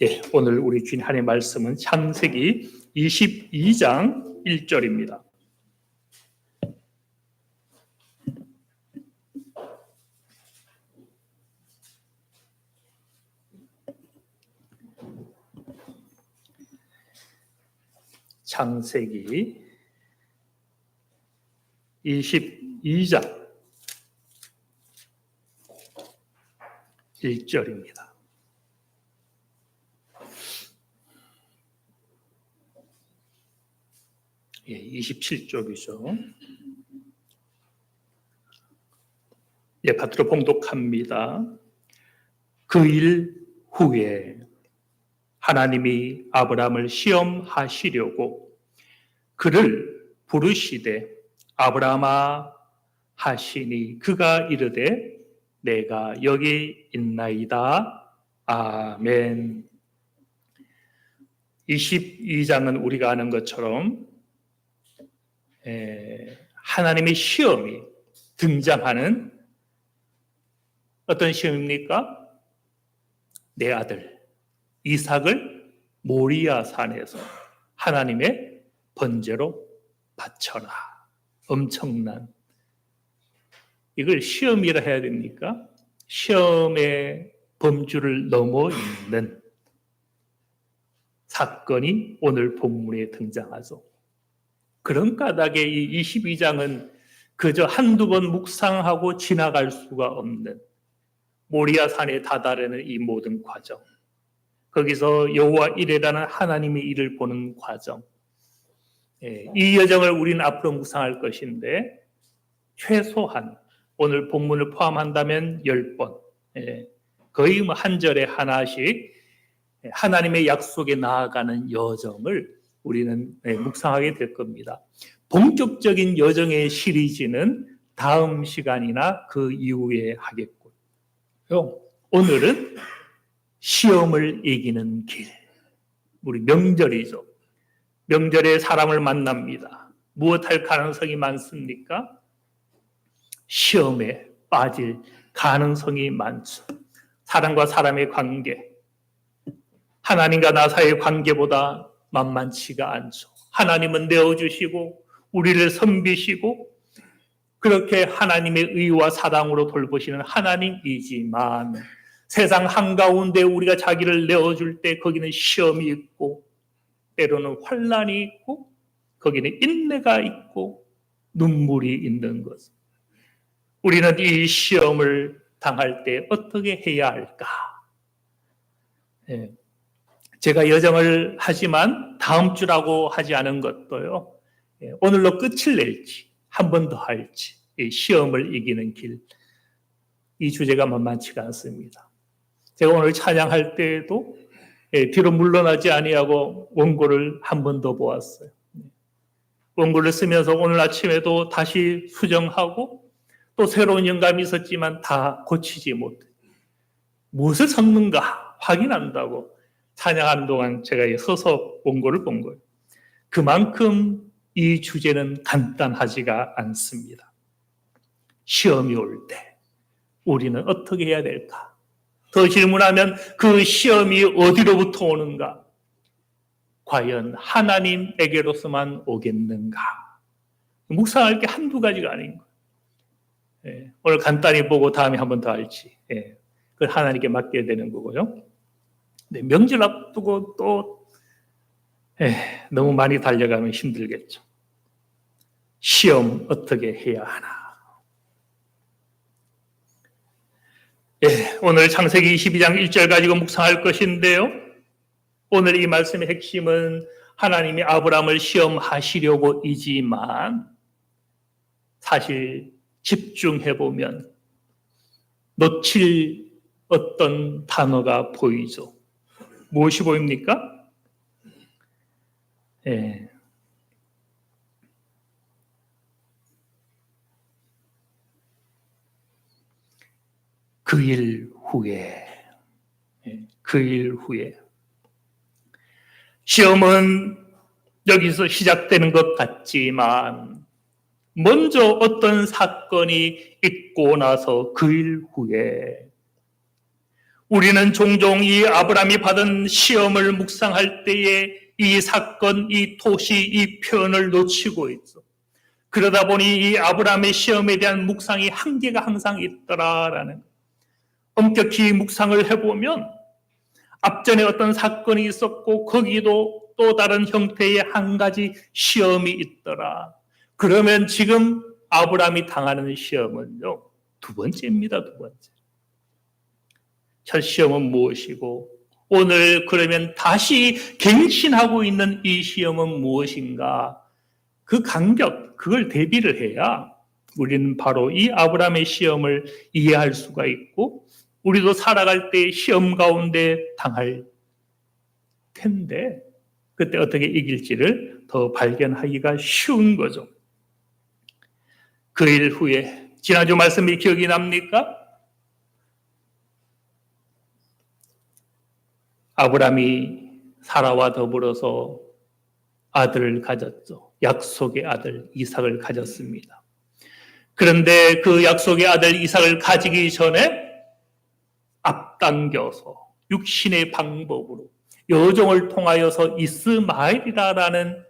예, 오늘 우리 주인 하나님의 말씀은 창세기 22장 1절입니다. 창세기 22장 1절입니다. 예, 27쪽이죠. 예, 받들어 봉독합니다. 그 일 후에 하나님이 아브라함을 시험하시려고 그를 부르시되 아브라함아 하시니 그가 이르되 내가 여기 있나이다. 아멘. 22장은 우리가 아는 것처럼 하나님의 시험이 등장하는 어떤 시험입니까? 내 아들 이삭을 모리아 산에서 하나님의 번제로 바쳐라. 엄청난, 이걸 시험이라 해야 됩니까? 시험의 범주를 넘어 있는 사건이 오늘 본문에 등장하죠. 그런 까닭에 이 22장은 그저 한두 번 묵상하고 지나갈 수가 없는 모리아 산에 다다르는 이 모든 과정, 거기서 여호와 이레라는 하나님의 일을 보는 과정, 이 여정을 우리는 앞으로 묵상할 것인데 최소한 오늘 본문을 포함한다면 10번, 거의 한 절에 하나씩 하나님의 약속에 나아가는 여정을 우리는 묵상하게 될 겁니다. 본격적인 여정의 시리즈는 다음 시간이나 그 이후에 하겠고요. 오늘은 시험을 이기는 길. 우리 명절이죠. 명절에 사람을 만납니다. 무엇할 가능성이 많습니까? 시험에 빠질 가능성이 많죠. 사람과 사람의 관계, 하나님과 나 사이의 관계보다 만만치가 않죠. 하나님은 내어주시고 우리를 섬기시고 그렇게 하나님의 의와 사랑으로 돌보시는 하나님이지만 세상 한가운데 우리가 자기를 내어줄 때 거기는 시험이 있고 때로는 환난이 있고 거기는 인내가 있고 눈물이 있는 것. 우리는 이 시험을 당할 때 어떻게 해야 할까? 제가 여정을 하지만 다음 주라고 하지 않은 것도요. 오늘로 끝을 낼지 한 번 더 할지 시험을 이기는 길, 이 주제가 만만치가 않습니다. 제가 오늘 찬양할 때에도 뒤로 물러나지 아니하고 원고를 한 번 더 보았어요. 원고를 쓰면서 오늘 아침에도 다시 수정하고 또 새로운 영감이 있었지만 다 고치지 못해. 무엇을 섞는가 확인한다고 찬양하는 동안 제가 서서 원고를 본 거예요. 그만큼 이 주제는 간단하지가 않습니다. 시험이 올 때 우리는 어떻게 해야 될까? 더 질문하면 그 시험이 어디로부터 오는가? 과연 하나님에게로서만 오겠는가? 묵상할 게 한두 가지가 아닌 거예요. 오늘 간단히 보고 다음에 한 번 더 할지 그걸 하나님께 맡겨야 되는 거고요. 명절 앞두고 또 너무 많이 달려가면 힘들겠죠. 시험 어떻게 해야 하나? 오늘 창세기 22장 1절 가지고 묵상할 것인데요. 오늘 이 말씀의 핵심은 하나님이 아브라함을 시험하시려고이지만 사실 집중해보면 놓칠 어떤 단어가 보이죠. 무엇이 보입니까? 그 일 후에, 그 일 후에. 시험은 여기서 시작되는 것 같지만 먼저 어떤 사건이 있고 나서 그 일 후에 우리는 종종 이 아브라함이 받은 시험을 묵상할 때에 이 사건, 이 토시, 이 표현을 놓치고 있어. 그러다 보니 이 아브라함의 시험에 대한 묵상이 한계가 항상 있더라라는, 엄격히 묵상을 해보면 앞전에 어떤 사건이 있었고 거기도 또 다른 형태의 한 가지 시험이 있더라. 그러면 지금 아브라함이 당하는 시험은요, 두 번째입니다. 두 번째. 첫 시험은 무엇이고 오늘 그러면 다시 갱신하고 있는 이 시험은 무엇인가? 그 간격, 그걸 대비를 해야 우리는 바로 이 아브라함의 시험을 이해할 수가 있고 우리도 살아갈 때 시험 가운데 당할 텐데 그때 어떻게 이길지를 더 발견하기가 쉬운 거죠. 그 일 후에 지난주 말씀이 기억이 납니까? 아브라함이 사라와 더불어서 아들을 가졌죠. 약속의 아들 이삭을 가졌습니다. 그런데 그 약속의 아들 이삭을 가지기 전에 앞당겨서 육신의 방법으로 여종을 통하여서 이스마엘이라는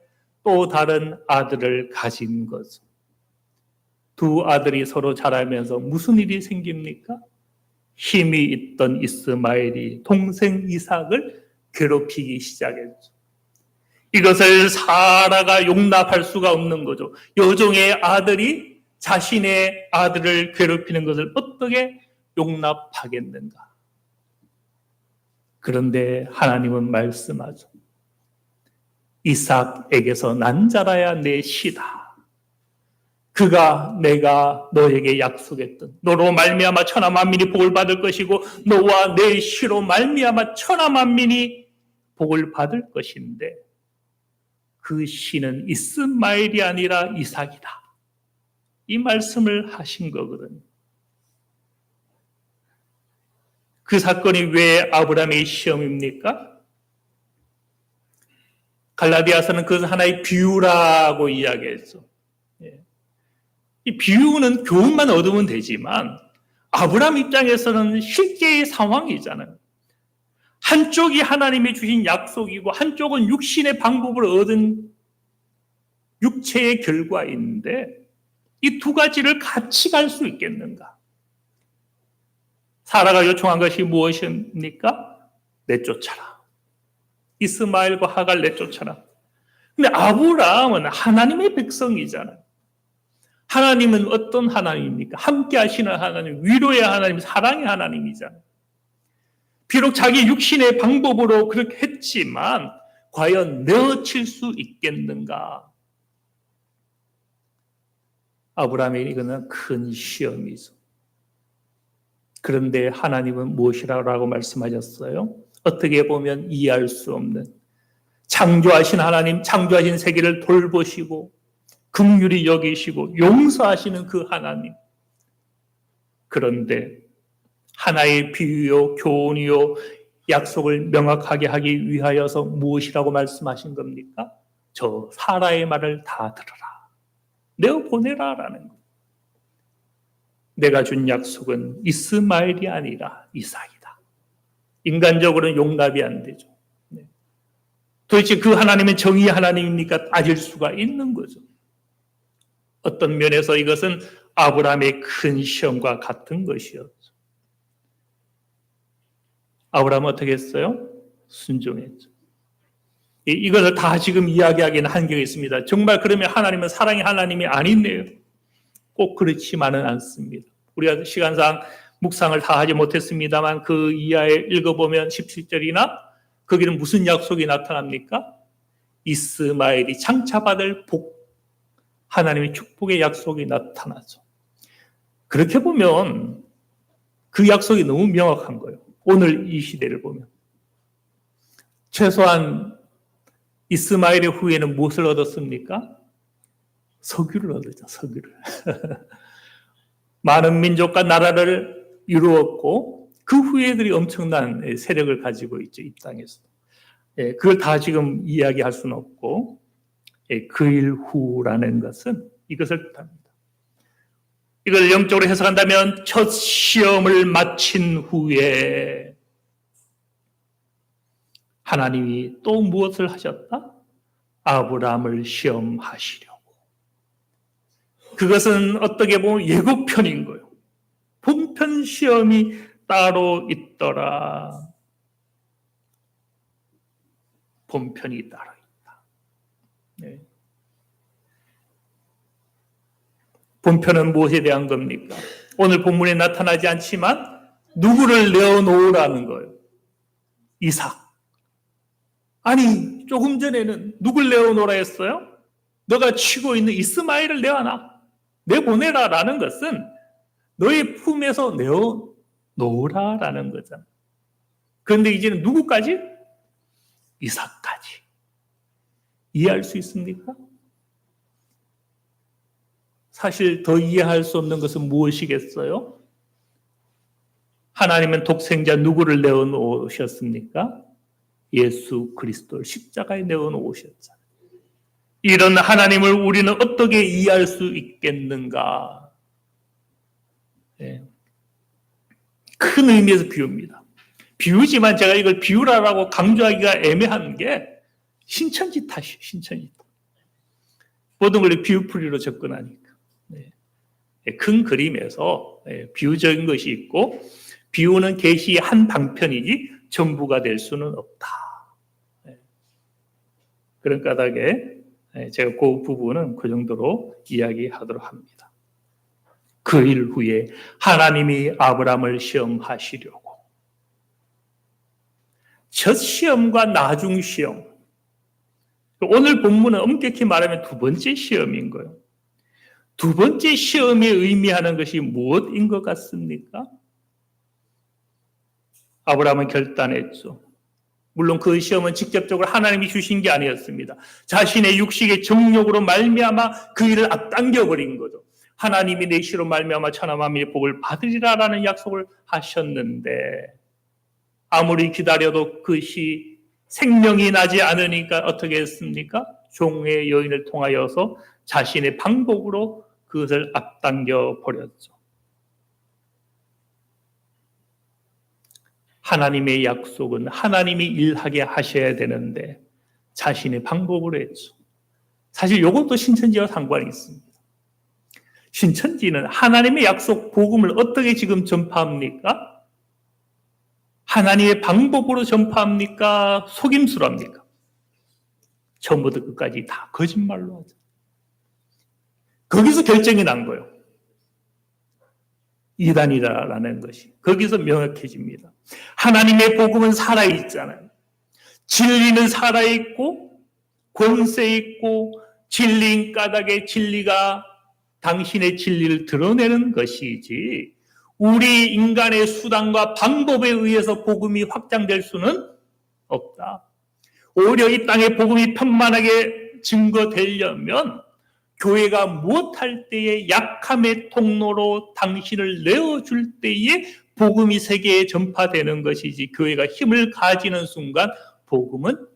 또 다른 아들을 가진 거죠. 두 아들이 서로 자라면서 무슨 일이 생깁니까? 힘이 있던 이스마엘이 동생 이삭을 괴롭히기 시작했죠. 이것을 사라가 용납할 수가 없는 거죠. 여종의 아들이 자신의 아들을 괴롭히는 것을 어떻게 용납하겠는가? 그런데 하나님은 말씀하죠. 이삭에게서 난 자라야 내 씨다. 그가 내가 너에게 약속했던 너로 말미암아 천하 만민이 복을 받을 것이고 너와 내 씨로 말미암아 천하 만민이 복을 받을 것인데 그 씨는 이스마엘이 아니라 이삭이다. 이 말씀을 하신 거거든요. 그 사건이 왜 아브라함의 시험입니까? 갈라디아서는 그것은 하나의 비유라고 이야기했죠. 이 비유는 교훈만 얻으면 되지만 아브라함 입장에서는 실제의 상황이잖아요. 한쪽이 하나님이 주신 약속이고 한쪽은 육신의 방법을 얻은 육체의 결과인데 이 두 가지를 같이 갈 수 있겠는가? 사라가 요청한 것이 무엇입니까? 내쫓아라. 이스마엘과 하갈 내쫓아라. 근데 아브라함은 하나님의 백성이잖아요. 하나님은 어떤 하나님입니까? 함께 하시는 하나님, 위로의 하나님, 사랑의 하나님이잖아요. 비록 자기 육신의 방법으로 그렇게 했지만 과연 내어칠 수 있겠는가? 아브라함에게 이거는 큰 시험이죠. 그런데 하나님은 무엇이라고 말씀하셨어요? 어떻게 보면 이해할 수 없는 창조하신 하나님, 창조하신 세계를 돌보시고 긍휼히 여기시고 용서하시는 그 하나님. 그런데 하나의 비유요, 교훈이요, 약속을 명확하게 하기 위하여서 무엇이라고 말씀하신 겁니까? 저 사라의 말을 다 들어라. 내어 보내라라는 것. 내가 준 약속은 이스마엘이 아니라 이삭이다. 인간적으로는 용납이 안 되죠. 도대체 그 하나님은 정의의 하나님입니까? 따질 수가 있는 거죠. 어떤 면에서 이것은 아브라함의 큰 시험과 같은 것이었죠. 아브라함은 어떻게 했어요? 순종했죠. 이것을 다 지금 이야기하기는 한계가 있습니다. 정말 그러면 하나님은 사랑의 하나님이 아니네요. 꼭 그렇지만은 않습니다. 우리가 시간상 묵상을 다 하지 못했습니다만 그 이하에 읽어보면 17절이나 거기는 무슨 약속이 나타납니까? 이스마엘이 장차받을 복, 하나님의 축복의 약속이 나타나죠. 그렇게 보면 그 약속이 너무 명확한 거예요. 오늘 이 시대를 보면. 최소한 이스마엘의 후에는 무엇을 얻었습니까? 석유를 얻었죠. 석유를. 많은 민족과 나라를 이루었고 그 후예들이 엄청난 세력을 가지고 있죠. 이 땅에서. 그걸 다 지금 이야기할 수는 없고 그 일 후라는 것은 이것을 뜻합니다. 이걸 영적으로 해석한다면 첫 시험을 마친 후에 하나님이 또 무엇을 하셨다? 아브라함을 시험하시려고. 그것은 어떻게 보면 예고편인 거예요. 본편 시험이 따로 있더라. 본편이 따로 있다. 네. 본편은 무엇에 대한 겁니까? 오늘 본문에 나타나지 않지만 누구를 내어놓으라는 거예요. 이삭. 아니, 조금 전에는 누굴 내어놓으라 했어요? 너가 치고 있는 이스마엘을 내보내라라는 것은 너의 품에서 내어놓으라라는 거잖아. 그런데 이제는 누구까지? 이삭까지. 이해할 수 있습니까? 사실 더 이해할 수 없는 것은 무엇이겠어요? 하나님은 독생자 누구를 내어놓으셨습니까? 예수 그리스도를 십자가에 내어놓으셨잖아요. 이런 하나님을 우리는 어떻게 이해할 수 있겠는가? 네. 큰 의미에서 비유입니다. 비유지만 제가 이걸 비유라고 강조하기가 애매한 게 신천지 탓이에요. 신천지 탓. 모든 걸 비유풀이로 접근하니까. 네. 큰 그림에서 비유적인 것이 있고 비유는 계시의 한 방편이지 전부가 될 수는 없다. 그런 까닭에 제가 그 부분은 그 정도로 이야기하도록 합니다. 그 일 후에 하나님이 아브라함을 시험하시려고 첫 시험과 나중 시험, 오늘 본문은 엄격히 말하면 두 번째 시험인 거예요. 두 번째 시험이 의미하는 것이 무엇인 것 같습니까? 아브라함은 결단했죠. 물론 그 시험은 직접적으로 하나님이 주신 게 아니었습니다. 자신의 육식의 정욕으로 말미암아 그 일을 앞당겨 버린 거죠. 하나님이 내 시로 말미암아 천하 만민의 복을 받으리라라는 약속을 하셨는데 아무리 기다려도 그것이 생명이 나지 않으니까 어떻게 했습니까? 종의 여인을 통하여서 자신의 방법으로 그것을 앞당겨 버렸죠. 하나님의 약속은 하나님이 일하게 하셔야 되는데 자신의 방법으로 했죠. 사실 이것도 신천지와 상관이 있습니다. 신천지는 하나님의 약속 복음을 어떻게 지금 전파합니까? 하나님의 방법으로 전파합니까? 속임수로 합니까? 처음부터 끝까지 다 거짓말로 하죠. 거기서 결정이 난 거예요. 이단이다라는 것이 거기서 명확해집니다. 하나님의 복음은 살아있잖아요. 진리는 살아있고 권세 있고 진리인 까닭에 진리가 당신의 진리를 드러내는 것이지 우리 인간의 수단과 방법에 의해서 복음이 확장될 수는 없다. 오히려 이 땅에 복음이 편만하게 증거되려면 교회가 무엇할 때에 약함의 통로로 당신을 내어줄 때에 복음이 세계에 전파되는 것이지 교회가 힘을 가지는 순간 복음은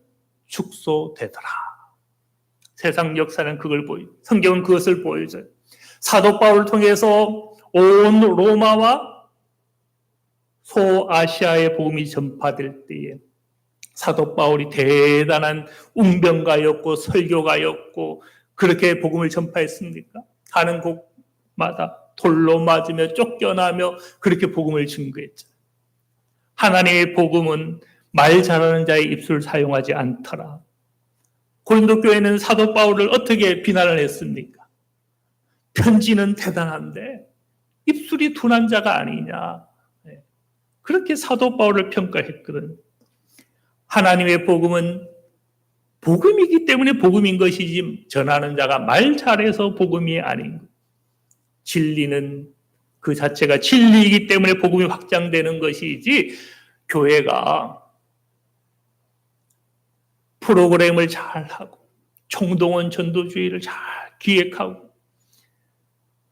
축소되더라. 세상 역사는 그걸 성경은 그것을 보여줘요. 사도 바울을 통해서 온 로마와 소아시아의 복음이 전파될 때에 사도 바울이 대단한 웅변가였고 설교가였고 그렇게 복음을 전파했습니까? 가는 곳마다 돌로 맞으며 쫓겨나며 그렇게 복음을 증거했죠. 하나님의 복음은 말 잘하는 자의 입술을 사용하지 않더라. 고린도 교회는 사도 바울을 어떻게 비난을 했습니까? 편지는 대단한데 입술이 둔한 자가 아니냐. 그렇게 사도 바울을 평가했거든. 하나님의 복음은 복음이기 때문에 복음인 것이지 전하는 자가 말 잘해서 복음이 아닌 것. 진리는 그 자체가 진리이기 때문에 복음이 확장되는 것이지 교회가 프로그램을 잘하고 총동원 전도주의를 잘 기획하고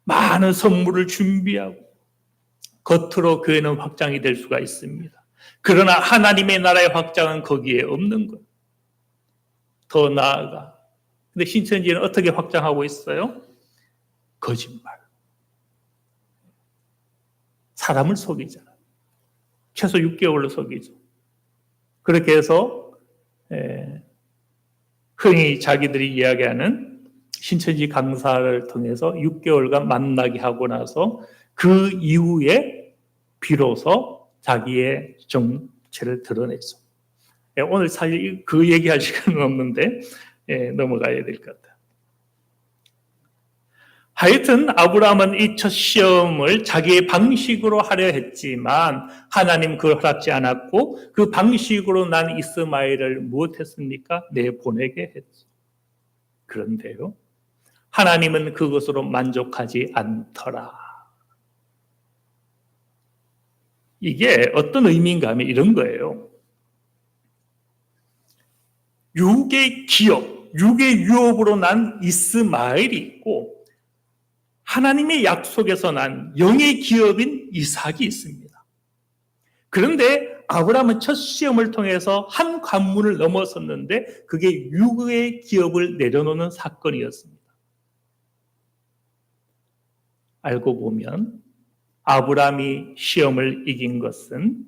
많은 선물을 준비하고 겉으로 교회는 확장이 될 수가 있습니다. 그러나 하나님의 나라의 확장은 거기에 없는 거예요. 더 나아가. 근데 신천지는 어떻게 확장하고 있어요? 거짓말. 사람을 속이잖아요. 최소 6개월로 속이죠. 그렇게 해서 에, 흔히 자기들이 이야기하는 신천지 강사를 통해서 6개월간 만나게 하고 나서 그 이후에 비로소 자기의 정체를 드러냈어. 오늘 사실 그 얘기할 시간은 없는데 넘어가야 될 것 같아요. 하여튼 아브라함은 이 첫 시험을 자기의 방식으로 하려 했지만 하나님 그걸 허락지 않았고 그 방식으로 난 이스마엘을 무엇했습니까? 내보내게 했죠. 그런데요, 하나님은 그것으로 만족하지 않더라. 이게 어떤 의미인가 하면 이런 거예요. 육의 기업, 육의 유업으로 난 이스마엘이 있고 하나님의 약속에서 난 영의 기업인 이삭이 있습니다. 그런데 아브라함은 첫 시험을 통해서 한 관문을 넘어섰는데 그게 육의 기업을 내려놓는 사건이었습니다. 알고 보면 아브라함이 시험을 이긴 것은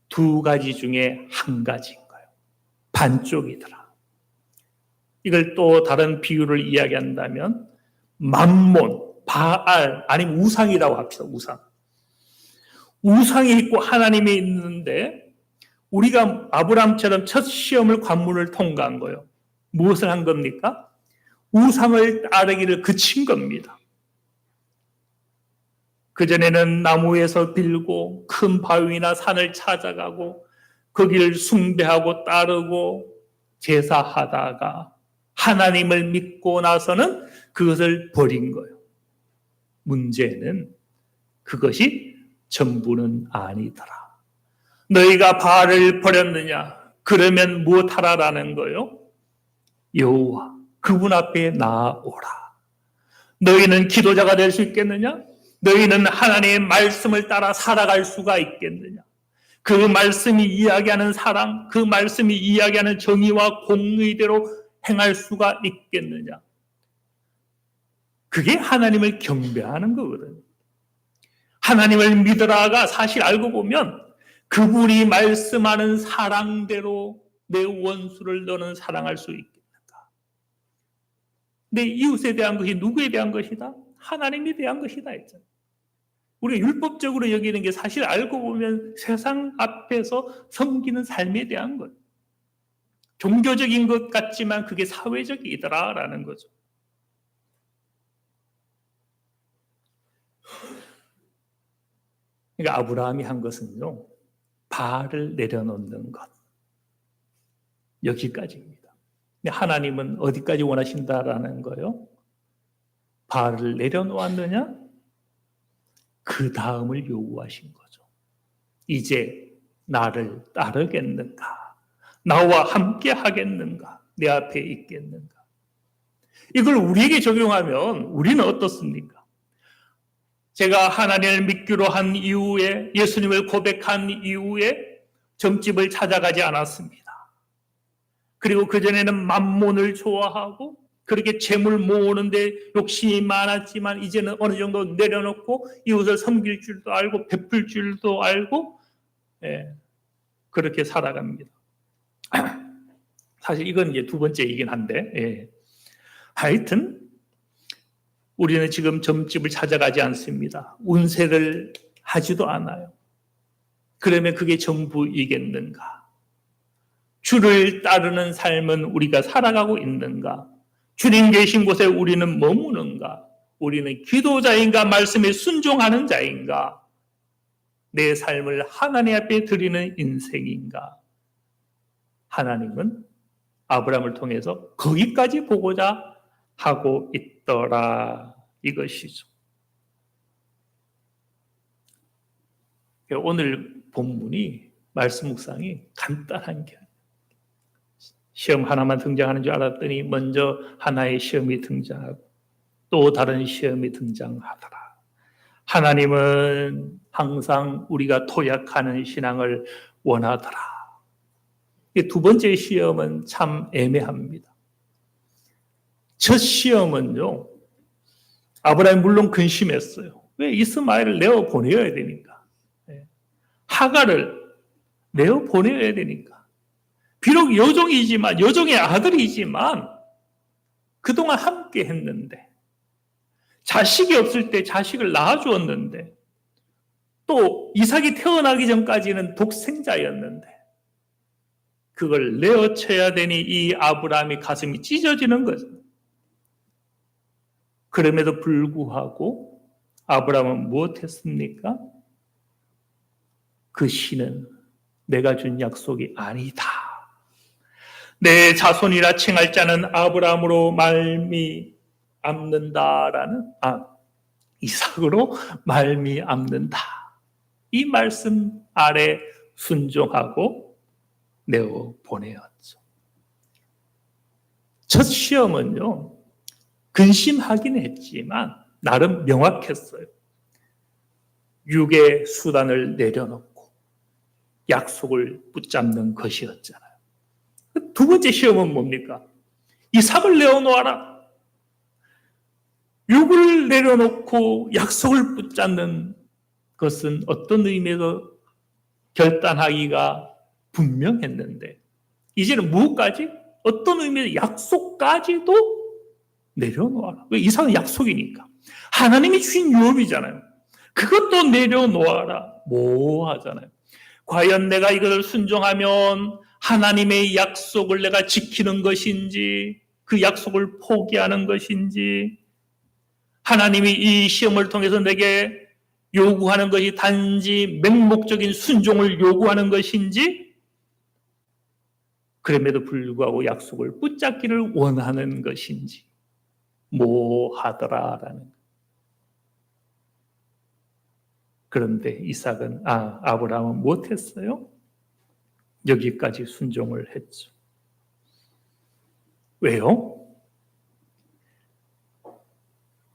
두 가지 중에 한 가지인 거예요. 반쪽이더라. 이걸 또 다른 비유를 이야기한다면 맘몬, 바알, 아니면 우상이라고 합시다. 우상이 있고 하나님이 있는데 우리가 아브라함처럼 첫 시험을 관문을 통과한 거예요. 무엇을 한 겁니까? 우상을 따르기를 그친 겁니다. 그전에는 나무에서 빌고 큰 바위나 산을 찾아가고 거기를 숭배하고 따르고 제사하다가 하나님을 믿고 나서는 그것을 버린 거예요. 문제는 그것이 전부는 아니더라. 너희가 바알을 버렸느냐? 그러면 무엇하라라는 거요? 여호와 그분 앞에 나아오라. 너희는 기도자가 될 수 있겠느냐? 너희는 하나님의 말씀을 따라 살아갈 수가 있겠느냐? 그 말씀이 이야기하는 사랑, 그 말씀이 이야기하는 정의와 공의대로 행할 수가 있겠느냐? 그게 하나님을 경배하는 거거든요. 하나님을 믿으라가 사실 알고 보면 그분이 말씀하는 사랑대로 내 원수를 너는 사랑할 수 있겠는가? 내 이웃에 대한 것이 누구에 대한 것이다? 하나님에 대한 것이다 했잖아요. 우리가 율법적으로 여기는 게 사실 알고 보면 세상 앞에서 섬기는 삶에 대한 것. 종교적인 것 같지만 그게 사회적이더라라는 거죠. 그러니까 아브라함이 한 것은요, 바알을 내려놓는 것. 여기까지입니다. 근데 하나님은 어디까지 원하신다라는 거요? 바알을 내려놓았느냐? 그 다음을 요구하신 거죠. 이제 나를 따르겠는가? 나와 함께 하겠는가? 내 앞에 있겠는가? 이걸 우리에게 적용하면 우리는 어떻습니까? 제가 하나님을 믿기로 한 이후에 예수님을 고백한 이후에 점집을 찾아가지 않았습니다. 그리고 그전에는 맘몬을 좋아하고 그렇게 재물 모으는데 욕심이 많았지만 이제는 어느 정도 내려놓고 이웃을 섬길 줄도 알고 베풀 줄도 알고 그렇게 살아갑니다. 사실 이건 이제 두 번째이긴 한데 하여튼 우리는 지금 점집을 찾아가지 않습니다. 운세를 하지도 않아요. 그러면 그게 전부이겠는가? 주를 따르는 삶은 우리가 살아가고 있는가? 주님 계신 곳에 우리는 머무는가? 우리는 기도자인가? 말씀에 순종하는 자인가? 내 삶을 하나님 앞에 드리는 인생인가? 하나님은 아브라함을 통해서 거기까지 보고자 하고 있더라 이것이죠. 오늘 본문이 말씀 묵상이 간단한 게 시험 하나만 등장하는 줄 알았더니 먼저 하나의 시험이 등장하고 또 다른 시험이 등장하더라. 하나님은 항상 우리가 토약하는 신앙을 원하더라. 두 번째 시험은 참 애매합니다. 첫 시험은요, 아브라함이 물론 근심했어요. 왜 이스마엘을 내어 보내야 되니까. 하갈을 내어 보내야 되니까. 비록 여종의 아들이지만 그동안 함께 했는데, 자식이 없을 때 자식을 낳아주었는데, 또 이삭이 태어나기 전까지는 독생자였는데, 그걸 내어쳐야 되니 이 아브라함의 가슴이 찢어지는 거죠. 그럼에도 불구하고 아브라함은 무엇했습니까? 그 씨는 내가 준 약속이 아니다. 내 자손이라 칭할 자는 아브라함으로 말미암는다라는, 이삭으로 말미암는다. 이 말씀 아래 순종하고 내어 보내었죠. 첫 시험은요, 근심하긴 했지만 나름 명확했어요. 육의 수단을 내려놓고 약속을 붙잡는 것이었잖아요. 두 번째 시험은 뭡니까? 이삭을 내어놓아라. 육을 내려놓고 약속을 붙잡는 것은 어떤 의미에서 결단하기가 분명했는데, 이제는 무엇까지? 어떤 의미에서 약속까지도 내려놓아라. 왜? 이삭은 약속이니까. 하나님이 주신 유업이잖아요. 그것도 내려놓아라. 모호하잖아요. 과연 내가 이것을 순종하면 하나님의 약속을 내가 지키는 것인지, 그 약속을 포기하는 것인지, 하나님이 이 시험을 통해서 내게 요구하는 것이 단지 맹목적인 순종을 요구하는 것인지, 그럼에도 불구하고 약속을 붙잡기를 원하는 것인지 모호하더라라는. 그런데 아브라함은 못했어요. 여기까지 순종을 했죠. 왜요?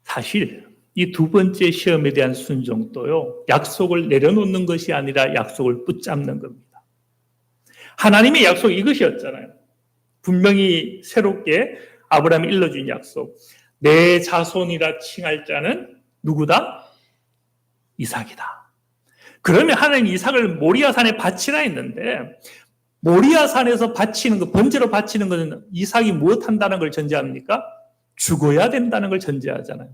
사실 이 두 번째 시험에 대한 순종도요, 약속을 내려놓는 것이 아니라 약속을 붙잡는 겁니다. 하나님의 약속이 이것이었잖아요. 분명히 새롭게 아브라함이 일러준 약속. 내 자손이라 칭할 자는 누구다? 이삭이다. 그러면 하나님 이삭을 모리아산에 바치라 했는데, 모리아산에서 바치는 거, 번제로 바치는 것은 이삭이 무엇한다는 걸 전제합니까? 죽어야 된다는 걸 전제하잖아요.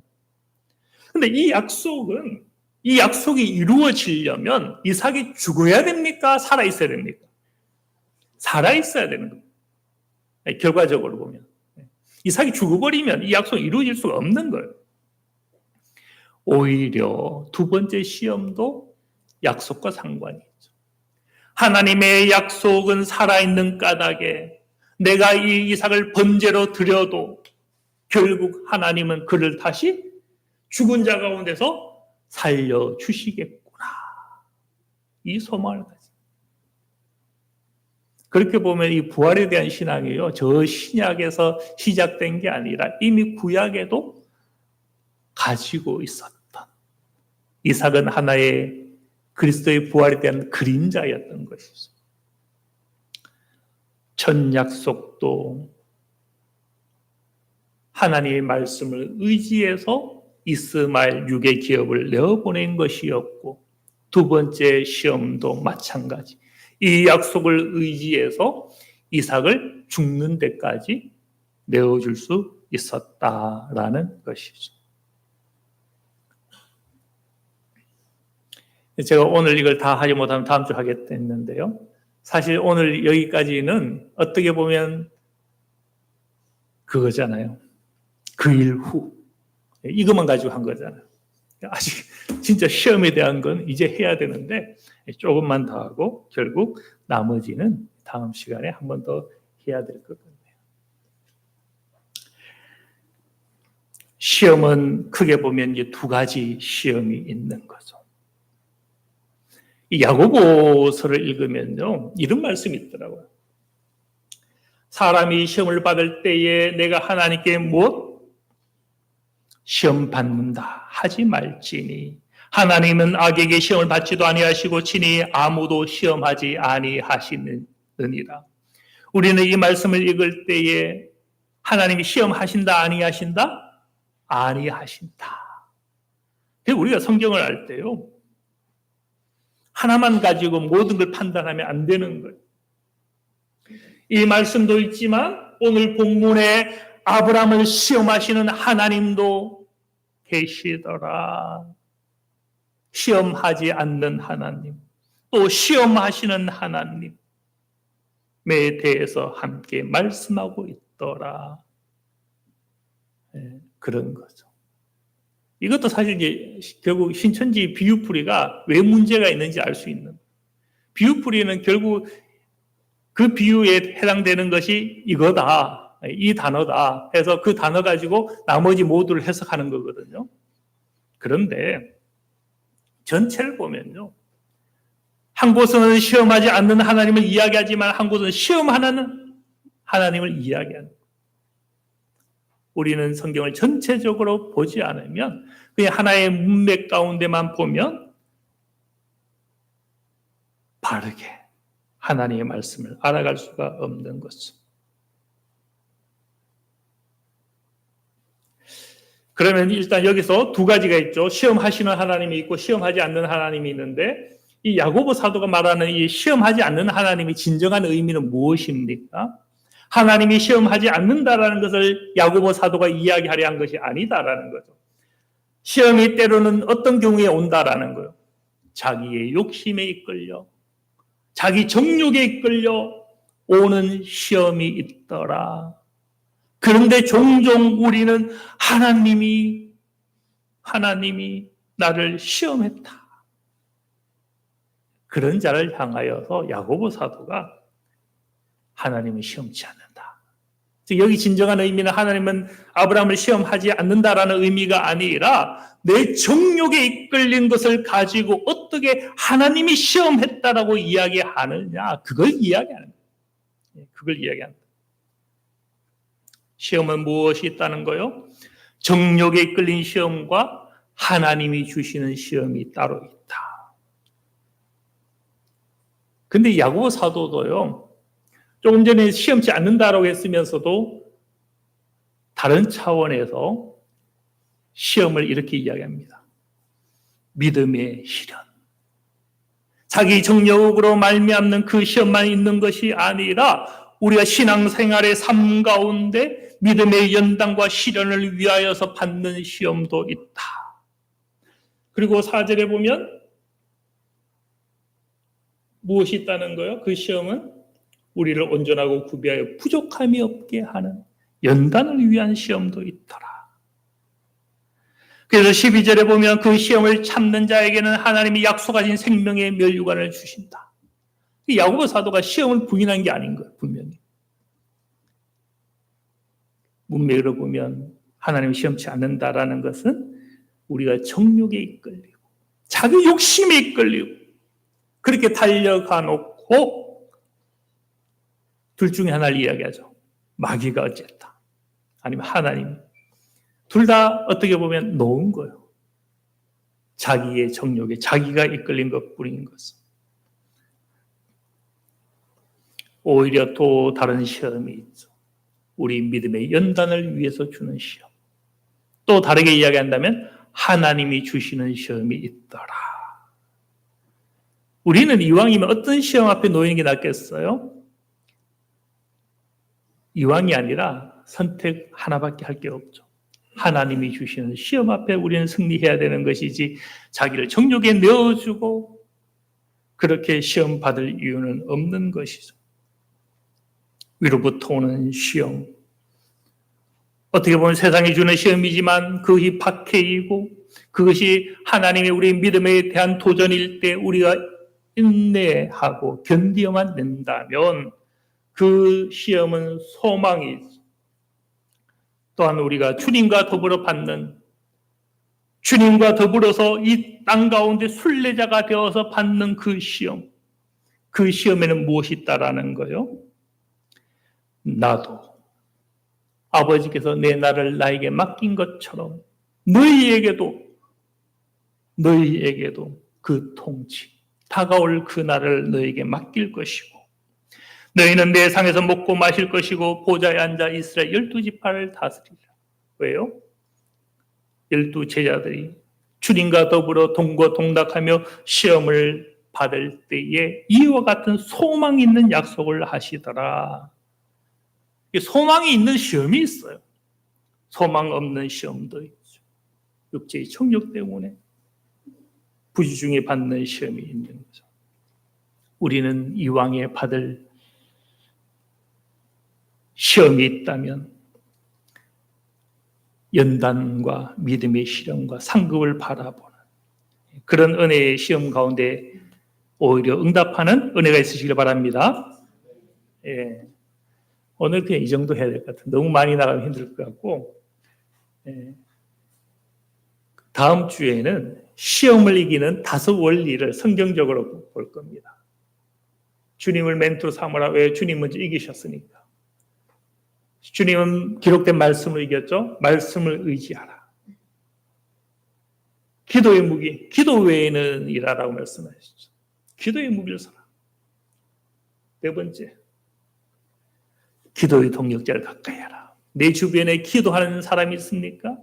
근데 이 약속이 이루어지려면 이삭이 죽어야 됩니까? 살아있어야 됩니까? 살아있어야 되는 겁니다. 결과적으로 보면. 이삭이 죽어버리면 이 약속이 이루어질 수가 없는 거예요. 오히려 두 번째 시험도 약속과 상관이 있죠. 하나님의 약속은 살아있는 까닭에 내가 이 이삭을 번제로 드려도 결국 하나님은 그를 다시 죽은 자 가운데서 살려주시겠구나. 이 소망을 가지고. 그렇게 보면 이 부활에 대한 신앙이요, 저 신약에서 시작된 게 아니라 이미 구약에도 가지고 있었던, 이삭은 하나의 그리스도의 부활에 대한 그림자였던 것이죠. 첫 약속도 하나님의 말씀을 의지해서 이스마엘 육의 기업을 내어보낸 것이었고, 두 번째 시험도 마찬가지. 이 약속을 의지해서 이삭을 죽는 데까지 내어줄 수 있었다라는 것이죠. 제가 오늘 이걸 다 하지 못하면 다음 주 하겠다 했는데요. 사실 오늘 여기까지는 어떻게 보면 그거잖아요. 그 일 후. 이것만 가지고 한 거잖아요. 아직 진짜 시험에 대한 건 이제 해야 되는데 조금만 더 하고 결국 나머지는 다음 시간에 한 번 더 해야 될 것 같네요. 시험은 크게 보면 이제 두 가지 시험이 있는 거죠. 이 야고보서를 읽으면요, 이런 말씀이 있더라고요. 사람이 시험을 받을 때에 내가 하나님께 무엇? 시험 받는다 하지 말지니 하나님은 악에게 시험을 받지도 아니하시고 친히 아무도 시험하지 아니하시느니라. 우리는 이 말씀을 읽을 때에 하나님이 시험하신다 아니하신다? 아니하신다. 우리가 성경을 알 때요, 하나만 가지고 모든 걸 판단하면 안 되는 거예요. 이 말씀도 있지만 오늘 본문에 아브라함을 시험하시는 하나님도 계시더라. 시험하지 않는 하나님, 또 시험하시는 하나님에 대해서 함께 말씀하고 있더라. 그런 거죠. 이것도 사실 이제 결국 신천지 비유풀이가 왜 문제가 있는지 알 수 있는, 비유풀이는 결국 그 비유에 해당되는 것이 이거다, 이 단어다 해서 그 단어 가지고 나머지 모두를 해석하는 거거든요. 그런데 전체를 보면요, 한 곳은 시험하지 않는 하나님을 이야기하지만 한 곳은 시험하는 하나님을 이야기하는 거예요. 우리는 성경을 전체적으로 보지 않으면 그냥 하나의 문맥 가운데만 보면 바르게 하나님의 말씀을 알아갈 수가 없는 것입니다. 그러면 일단 여기서 두 가지가 있죠. 시험하시는 하나님이 있고 시험하지 않는 하나님이 있는데, 이 야고보 사도가 말하는 이 시험하지 않는 하나님의 진정한 의미는 무엇입니까? 하나님이 시험하지 않는다라는 것을 야고보 사도가 이야기하려 한 것이 아니다라는 거죠. 시험이 때로는 어떤 경우에 온다라는 거예요. 자기의 욕심에 이끌려, 자기 정욕에 이끌려 오는 시험이 있더라. 그런데 종종 우리는 하나님이 나를 시험했다, 그런 자를 향하여서 야고보 사도가 하나님은 시험치 않는다. 여기 진정한 의미는 하나님은 아브라함을 시험하지 않는다라는 의미가 아니라 내 정욕에 이끌린 것을 가지고 어떻게 하나님이 시험했다라고 이야기하느냐, 그걸 이야기하는 거예요. 그걸 이야기한다. 시험은 무엇이 있다는 거요? 정욕에 이끌린 시험과 하나님이 주시는 시험이 따로 있다. 근데 야고보 사도도요, 조금 전에 시험치 않는다라고 했으면서도 다른 차원에서 시험을 이렇게 이야기합니다. 믿음의 시련. 자기 정욕으로 말미암는 그 시험만 있는 것이 아니라 우리가 신앙생활의 삶 가운데 믿음의 연단과 시련을 위하여서 받는 시험도 있다. 그리고 4절에 보면 무엇이 있다는 거예요? 그 시험은 우리를 온전하고 구비하여 부족함이 없게 하는 연단을 위한 시험도 있더라. 그래서 12절에 보면 그 시험을 참는 자에게는 하나님이 약속하신 생명의 멸류관을 주신다. 야고보 사도가 시험을 부인한 게 아닌 거예요, 분명히. 문맥으로 보면 하나님이 시험치 않는다라는 것은 우리가 정욕에 이끌리고 자기 욕심에 이끌리고 그렇게 달려가 놓고 둘 중에 하나를 이야기하죠. 마귀가 어쨌다, 아니면 하나님. 둘 다 어떻게 보면 놓은 거예요. 자기의 정욕에 자기가 이끌린 것뿐인 것은. 오히려 또 다른 시험이 있죠. 우리 믿음의 연단을 위해서 주는 시험. 또 다르게 이야기한다면 하나님이 주시는 시험이 있더라. 우리는 이왕이면 어떤 시험 앞에 놓이는 게 낫겠어요? 이왕이 아니라 선택 하나밖에 할 게 없죠. 하나님이 주시는 시험 앞에 우리는 승리해야 되는 것이지 자기를 정욕에 내어주고 그렇게 시험 받을 이유는 없는 것이죠. 위로부터 오는 시험, 어떻게 보면 세상이 주는 시험이지만 그것이 박해이고 그것이 하나님의 우리 믿음에 대한 도전일 때 우리가 인내하고 견디어만 된다면 그 시험은 소망이 있어. 또한 우리가 주님과 더불어 받는, 주님과 더불어서 이 땅 가운데 순례자가 되어서 받는 그 시험, 그 시험에는 무엇이 있다라는 거요? 나도 아버지께서 내 나를 나에게 맡긴 것처럼 너희에게도 그 통치, 다가올 그 날을 너에게 맡길 것이고 너희는 내 상에서 먹고 마실 것이고 보좌에 앉아 이스라엘 12지파를 다스리라. 왜요? 12 제자들이 주님과 더불어 동거동락하며 시험을 받을 때에 이와 같은 소망 있는 약속을 하시더라. 소망이 있는 시험이 있어요. 소망 없는 시험도 있죠. 육체의 청력 때문에 부지중에 받는 시험이 있는 거죠. 우리는 이왕에 받을 시험이 있다면 연단과 믿음의 실현과 상급을 바라보는 그런 은혜의 시험 가운데 오히려 응답하는 은혜가 있으시길 바랍니다. 예. 오늘 그냥 이 정도 해야 될 것 같아요. 너무 많이 나가면 힘들 것 같고, 예. 다음 주에는 시험을 이기는 5 원리를 성경적으로 볼 겁니다. 주님을 멘토로 삼으라. 왜? 주님 먼저 이기셨으니까. 주님은 기록된 말씀을 이겼죠. 말씀을 의지하라. 기도의 무기, 기도 외에는 일하라고 말씀하셨죠. 기도의 무기를 써라. 4번째, 기도의 동력자를 가까이 하라. 내 주변에 기도하는 사람이 있습니까?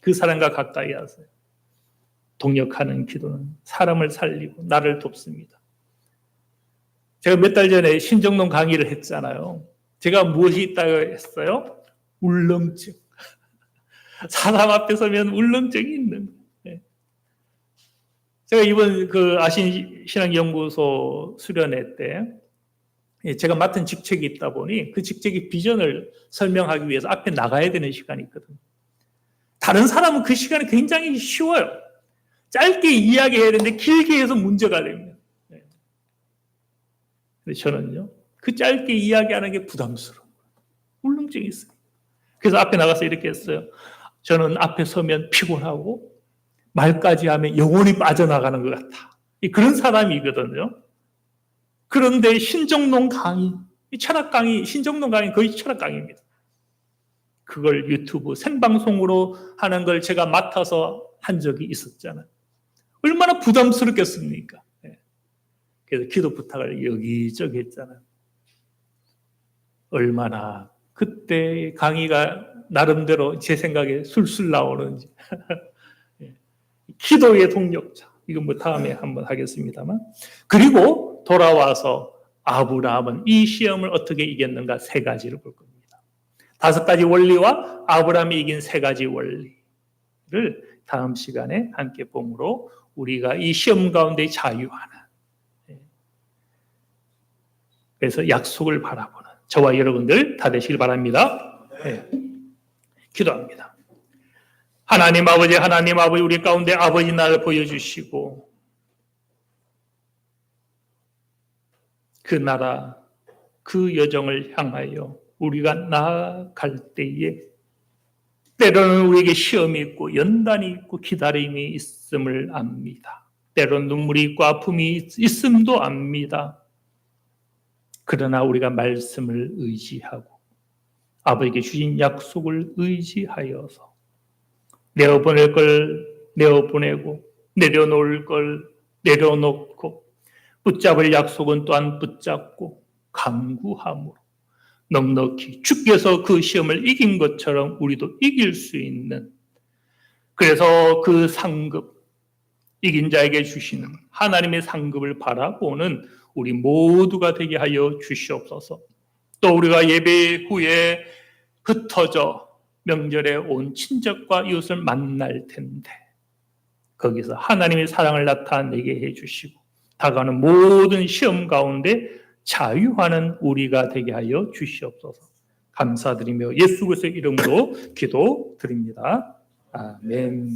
그 사람과 가까이 하세요. 동력하는 기도는 사람을 살리고 나를 돕습니다. 제가 몇 달 전에 신정론 강의를 했잖아요. 제가 무엇이 있다고 했어요? 울렁증. 사람 앞에 서면 울렁증이 있는 거예요. 제가 이번 아신 신앙연구소 수련회 때 제가 맡은 직책이 있다 보니 그 직책의 비전을 설명하기 위해서 앞에 나가야 되는 시간이 있거든요. 다른 사람은 그 시간이 굉장히 쉬워요. 짧게 이야기해야 되는데 길게 해서 문제가 됩니다. 근데 저는요, 그 짧게 이야기하는 게 부담스러워요. 울렁증이 있어요. 그래서 앞에 나가서 이렇게 했어요. 저는 앞에 서면 피곤하고 말까지 하면 영혼이 빠져나가는 것 같아. 그런 사람이거든요. 그런데 신정론 강의, 철학 강의, 신정론 강의 거의 철학 강의입니다. 그걸 유튜브 생방송으로 하는 걸 제가 맡아서 한 적이 있었잖아요. 얼마나 부담스럽겠습니까? 그래서 기도 부탁을 여기저기 했잖아요. 얼마나 그때 강의가 나름대로 제 생각에 술술 나오는지. 기도의 동력자. 이건 뭐 다음에 한번 하겠습니다만. 그리고 돌아와서 아브라함은 이 시험을 어떻게 이겼는가 3가지를 볼 겁니다. 5가지 원리와 아브라함이 이긴 3가지 원리를 다음 시간에 함께 봄으로 우리가 이 시험 가운데 자유하는, 그래서 약속을 바라보는 저와 여러분들 다 되시길 바랍니다. 네. 기도합니다. 하나님 아버지, 우리 가운데 아버지 나를 보여주시고 그 나라, 그 여정을 향하여 우리가 나아갈 때에 때로는 우리에게 시험이 있고 연단이 있고 기다림이 있음을 압니다. 때로는 눈물이 있고 아픔이 있음도 압니다. 그러나 우리가 말씀을 의지하고 아버지께 주신 약속을 의지하여서 내어보낼 걸 내어보내고 내려놓을 걸 내려놓고 붙잡을 약속은 또한 붙잡고 강구함으로 넉넉히 주께서 그 시험을 이긴 것처럼 우리도 이길 수 있는, 그래서 그 상급, 이긴 자에게 주시는 하나님의 상급을 바라보는 우리 모두가 되게 하여 주시옵소서. 또 우리가 예배 후에 흩어져 명절에 온 친척과 이웃을 만날 텐데 거기서 하나님의 사랑을 나타내게 해주시고 다가오는 모든 시험 가운데 자유하는 우리가 되게 하여 주시옵소서. 감사드리며 예수 그리스도의 이름으로 기도드립니다. 아멘.